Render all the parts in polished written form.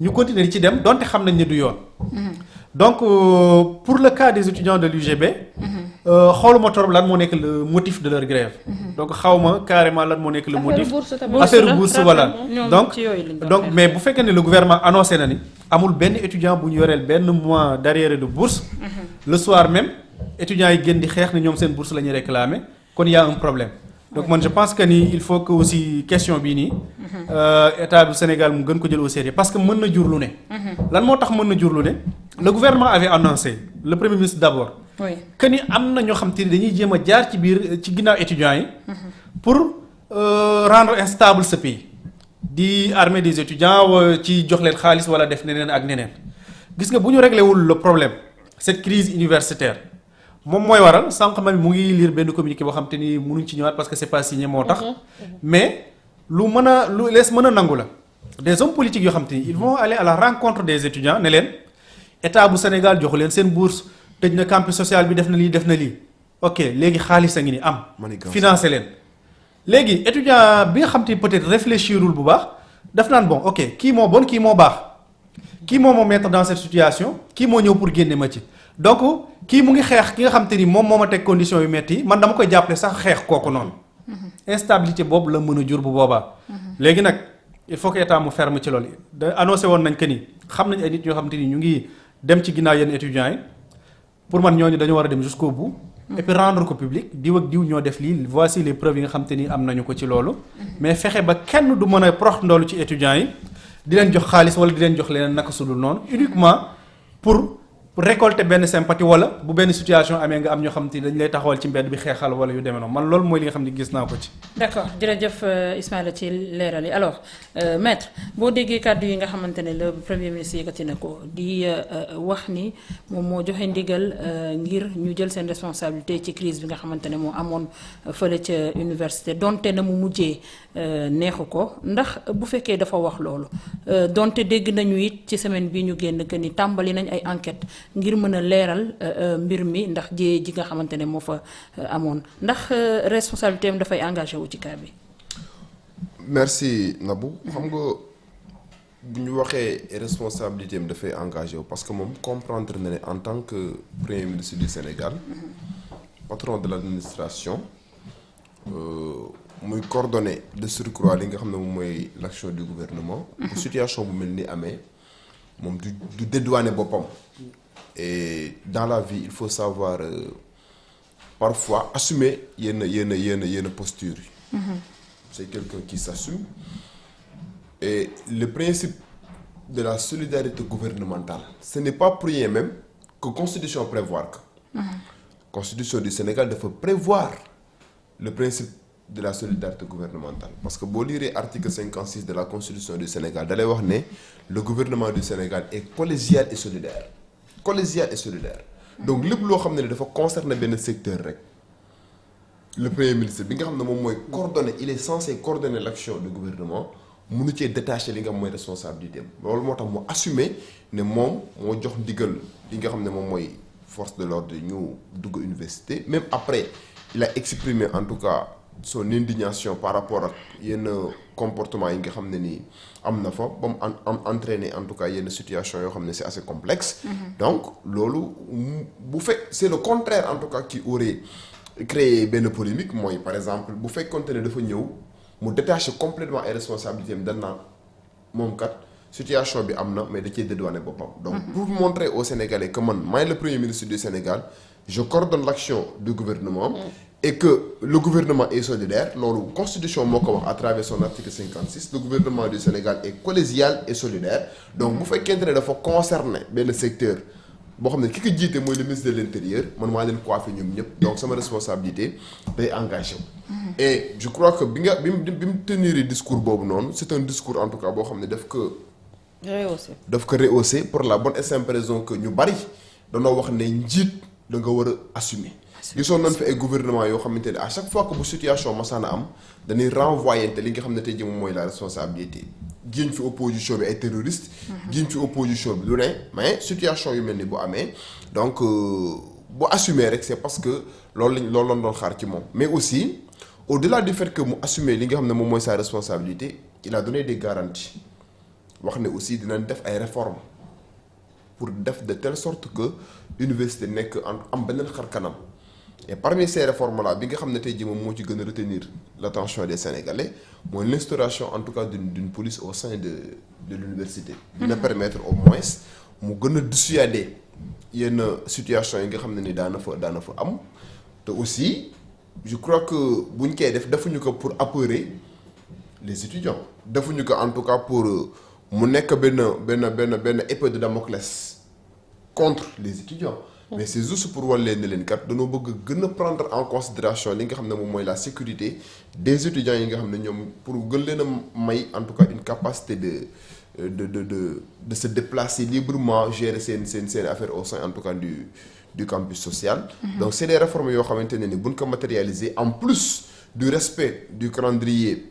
ñu continuer ci dem donte xam nañ ne du yoon. donc pour le cas des étudiants de l'UGB. xooluma trop lan moo nekk le motif de leur grève. donc xawma carrément lan moo nekk le motif. affaire bourse voilà. donc mais bu fekkee ne le gouvernement annoncé na ni amul benn étudiant bu ñu yoreel benn mois d'arriéré de bourse. le soir même étudiants yi gën di xeex ne ñoom seen bourse la ñuy réclamer kon y a un problème. donc man je pense que ni il faut que aussi question bii nii. état du Sénégal mu gën ko jël au sérieux parce que mën na jur lu ne. lan moo tax mën na jur lu ne. le gouvernement avait annoncé le premier ministre d'abord. oui que ni am na ñoo xam te ni dañuy jéem a jaar ci biir ci ginnaaw étudiants yi. pour rendre instable ce pays. di armer des étudiants ci jox leen xaalis wala def neneen ak neneen. gis nga bu ñu réglé wul le problème cette crise universitaire. moom mooy waral sànq ma mu ngi lire benn communiqué boo xam te ni mënuñ ci ñëwaat parce que c'est pas signé moo tax. mais lu mën a lu lees mën a nangu la. des hommes politiques yoo xam te ni ils vont aller à la rencontre des étudiants ne leen état bu Sénégal joxu leen seen bourse tëj na campus social bi def na lii ok léegi xaalis a ngi ni am. financé leen. léegi étudiant bi nga xam te ni peut-être réfléchirul bu baax daf naan bon ok kii moo bon kii moo baax kii moo ma mettre dans cette situation kii moo ñëw pour génne ma ci donc. kii mu ngi xeex ki nga xam te ni moom moo ma teg conditions yu metti man dama koy jàppale sax xeex kooku noonu. instabilité boobu la mën a jur bu boobaa. léegi nag il faut que état mu ferme ci loolu da annoncé woon nañ que ni xam nañ ay nit ñoo xam te ni ñu ngi dem ci ginnaaw yenn étudiants yi pour man ñooñu dañu war a dem jusqu'au bout. et puis rendre ko public diw ak diw ñoo def lii voici les preuves yi nga xam te ni am nañu ko ci loolu. mais fexe ba kenn du mën a prox ndoolu ci étudiants yi di leen jox xaalis wala di leen jox leneen naka su dul noonu uniquement pour récolter benn sympathie wala bu benn situation amee nga am ñoo xam te dañ lay taxawal ci mbedd bi xeexal wala yu demee noonu man loolu mooy li nga xam ne gis naa ko ci. d'accord jërëjëf Ismaïla ci leeral yi alors maître boo déggee kàddu yi nga xamante ne le premier ministre yëkkati na ko di wax ni moom moo joxe ndigal ngir ñu jël seen responsabilité ci crise bi nga xamante ne moo amoon fële ca université donte na mu mujjee neexu ko ndax bu fekkee dafa wax loolu donte dégg nañu it ci semaine bi ñu génn que ni tàmbali nañ ay enquête ngir mën a leeral mbir mi ndax ji nga xamante ne moo fa amoon ndax responsabilité am dafay engagé wu ci cas bi. merci Nabou xam nga bu ñu waxee responsabilité am dafay engagé wu parce que moom comprendre na ne en tant que premier ministre du Sénégal patron de l'administration muy coordonné de surcroît li nga xam ne moom mooy l'action du gouvernement. bu situation bu mel ni amee moom du dédouaner boppam. et dans la vie il faut savoir parfois assumer yenn posture yi. c'est quelqu'un qui s'assume et le principe de la solidarité gouvernementale ce n'est pas pour rien même que constitution prévoir que constitution du Sénégal dafa prévoir le principe de la solidarité gouvernementale parce que boo liree article 56 de la constitution du Sénégal da lay wax ne le gouvernement du Sénégal est collégial et solidaire. collégial et solidaire donc lépp loo xam ne dafa concerner benn secteur rek le premier ministre bi nga xam ne moom mooy coordonner il est censé coordonner l'action du gouvernement mënu cee détacher li nga xam mooy responsabilité am loolu moo tax mu assumer ne moom moo jox ndigal li nga xam ne moom mooy force de l'ordre ñu dugg université même après il a exprimé en tout cas son indignation par rapport ak yenn comportement yi nga xam ne nii am na fa ba mu entraîner en tout cas yenn situation yoo xam ne c'est assez complexe. donc loolu bu fekk c'est le contraire en tout cas qui aurait créé benn polémique mooy par exemple bu fekkoonte ne dafa ñëw mu détacher complètement ay responsabilités am dañ naan moom kat situation bi am na mais da cee dédouaner boppam. donc pour montrer aux Sénégalais que man maay le premier ministre du Sénégal je coordonne l'action du gouvernement. et que le gouvernement est solidaire loolu constitution moo ko wax à travers son article 56 le gouvernement du Sénégal est collégial et solidaire donc bu fekkente ne dafa concerner benn secteur boo xam ne ki ko jiite mooy le ministre de l'intérieur man maa leen coiffé ñoom ñëpp donc sama responsabilité day engagé wu. et je crois que bi mu tenir discours boobu noonu c'est un discours en tout cas boo xam ne daf ko rehausser pour la bonne et simple raison que ñu bari danoo wax ne njiit da nga war a assumer. gisoon nañ fi ay gouvernement yoo xamante ne à chaque fois que bu situation masaana am dañuy renvoyer li nga xam ne tey jii moom mooy la responsabilité jiiñ fi opposition bi ay terroristes. jiiñ fi opposition bi lu ne mais situation yu mel ni bu amee donc bu assumer rek c'est parce que loolu lañ doon xaar ci moom mais aussi au-delà du fait que mu assumer li nga xam ne moom mooy sa responsabilité il a donné des garanties wax ne aussi dinañ def ay réformes pour def de telle sorte que université nekk am beneen xar kanam et parmi ces réformes là bi nga xam ne tey jii moom moo ci gën a retenir l'attention des Sénégalais mooy l'instauration en tout cas d'une police au sein de l'université dina permettre au moins mu gën a dissuader yenn situation yi nga xam ne ni daana fa am te aussi je crois que buñ koy defuñu ko pour apeurer les étudiants defuñu ko en tout cas pour mu nekk benn épée de Damoclès contre les étudiants mais c'est juste pour wan leen ne leen kat dañoo bëgg gën a prendre en considération li nga xam ne moom mooy la sécurité des étudiants yi nga xam ne ñoom pour gën leen a may en tout cas une capacité de se déplacer librement gérer seen affaire au sein en tout cas du campus social. Donc c'est des réformes yoo xamante ne ni buñ ko matérialiser en plus du respect du calendrier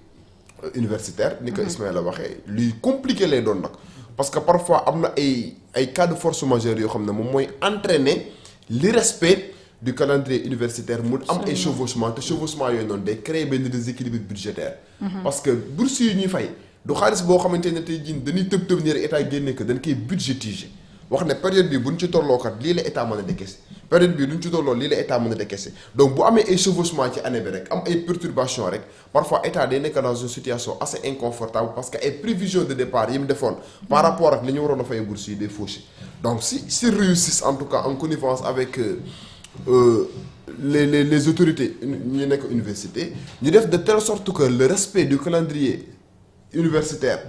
universitaire ni ko Ismaïla waxee luy compliqué lay doon nag parce que parfois am na ay cas de force majeure yoo xam ne moom mooy entraîner l'irrespect du calendrier universitaire mu am ay chevauchement te chevauchement yooyu noonu day créer benn déséquilibre budgétaire parce que bourse yi ñuy fay du xaalis boo xamante ne tey jii dañuy tëb nii rek état génne que dañ koy budgétiser wax ne période bi buñ ci tolloo kat lii la état mën a décaisser période bi duñ ci tolloo lii la état mën a décaisser donc bu amee ay chevauchement ci année bi rek am ay perturbations rek parfois état day nekk dans une situation assez inconfortable parce que ay prévisions de départ yi mu defoon par rapport ak li ñu waroon a fay bourse yi day fauché donc si réussissent en tout cas en connivence avec les autorités ñu nekk université ñu def de telle sorte que le respect du calendrier universitaire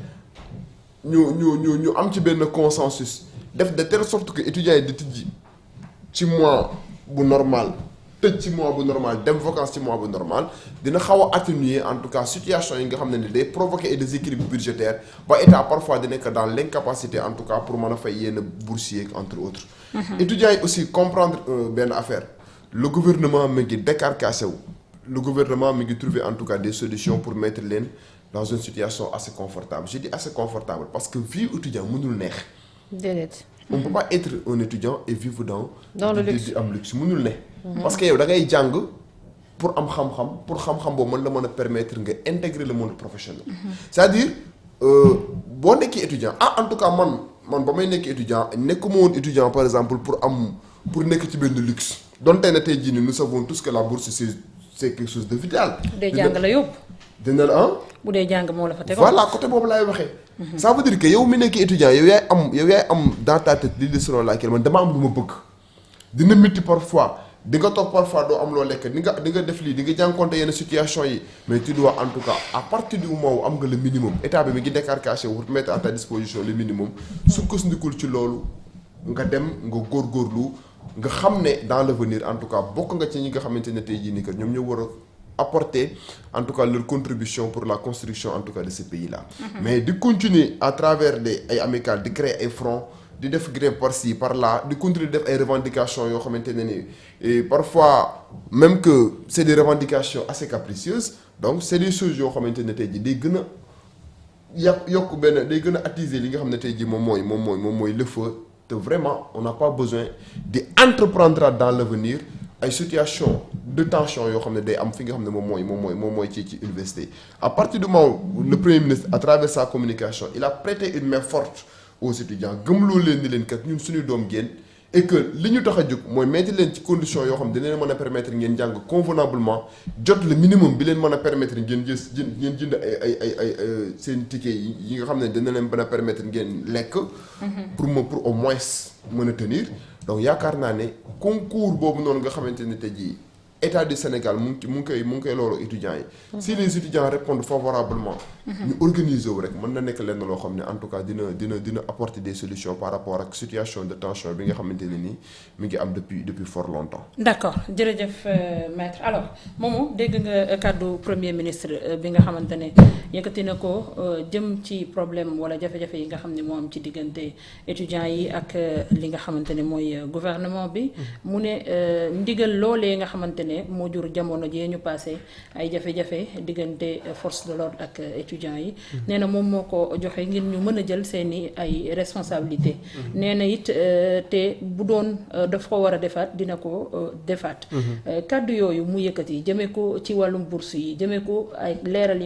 ñu am ci benn consensus def de telle sorte que étudiants yi di tijji ci mois bu normal tëj ci mois bu normal dem vacances ci mois bu normal dina xaw a atténuer en tout cas situation yi nga xam ne ni day provoquer ay déséquilibres budgétaires ba état parfois di nekk dans l'incapacité en tout cas pour mën a fay yenn boursiers entre autres. étudiants yi aussi comprendre benn affaire le gouvernement mi ngi décarcassé wu le gouvernement mi ngi trouver en tout cas des solutions pour mettre leen dans une situation assez confortable je dis assez confortable parce que vie étudiant mënul neex. déedéet. on peut pas être un étudiant et vivre dans le luxe am luxe mënul ne. parce que yow da ngay jàng pour am xam-xam pour xam-xam boobu mën la mën a permettre nga intégrer le monde professionnel. c'est-à-dire boo nekkee étudiant en tout cas man ba may nekk étudiant nekkuma woon étudiant par exemple pour nekk ci benn luxe donte ne tey jii nii nous savons tous que la bourse c'est quelque chose de vital. bu dee jàng la yóbbu. dina la bu dee jàng moo la fa tegoon. voilà côté boobu laay waxee. ça veut dire que yow mi nekk étudiant yow yaay am dans ta tête l'idée selon laquelle man dama am lu ma bëgg dina métti parfois di nga toog parfois doo am loo lekk di nga def lii di nga jànkonte yenn situation yi mais tu dois en tout cas à partir du moment où am nga le minimum état bi mi ngi décarcassé wu mettre à ta disposition le minimum sukkandikul ci loolu nga dem nga góorgóorlu nga xam ne dans l'avenir en tout cas bokk nga ci ñi nga xamante ne tey jii nii que ñoom ñoo war a apporter en tout cas leur contribution pour la construction en tout cas de ce pays-là. Mais de continuer à travers ay amicales di créer ay fronts di def grève par-ci par-là di continuer def ay revendications yoo xamante ne ni et parfois même que c'est des revendications assez capricieuses donc c'est des choses yoo xamante ne tey jii day gën a yokk benn day gën a attiser li nga xam ne tey jii moom mooy le feu te vraiment on n'a pas besoin de entreprendre dans l'avenir ay situation de tension yoo xam ne day am fi nga xam ne moom mooy ci université à partir du moment où le premier ministre à travers sa communication il a prêté une main forte aux étudiants gëmloo leen ni leen kat ñun suñu doom ngeen et que li ñu tax a jóg mooy mettre leen ci condition yoo xam ne dina leen mën a permettre ngeen jàng convenablement jot le minimum bi leen mën a permettre ngeen jënd ay seen ticket yi nga xam ne dina leen mën a permettre ngeen lekk pour au moins mën a tenir donc yaakaar naa ne concours boobu noonu nga xamante ne tey jii état du Sénégal mu ngi koy loolu étudiants yi. si les étudiants répondent favorablement. ñu organiser wu rek mën na nekk lenn loo xam ne en tout cas dina apporter des solutions par rapport ak situation de tension bi nga xamante ne nii mi ngi am depuis fort longtemps. d'accord jërëjëf maître alors moomu dégg nga kàddu premier ministre bi nga xamante ne yëkkati na ko jëm ci problème wala jafe-jafe yi nga xam ne moo am ci diggante étudiants yi ak li nga xamante ne mooy gouvernement bi. mu ne ndigal loolee nga xamante ne moo jur jamono jii ñu passé ay jafe-jafe diggante force de l'ordre ak étudiants yi. nee na moom moo ko joxe ngir ñu mën a jël seeni ay responsabilités. nee na it te bu doon daf ko war a defaat dina ko defaat. kàddu yooyu mu yëkkati jëmee ko ci wàllum bourse yi jëmee ko ay leeral yi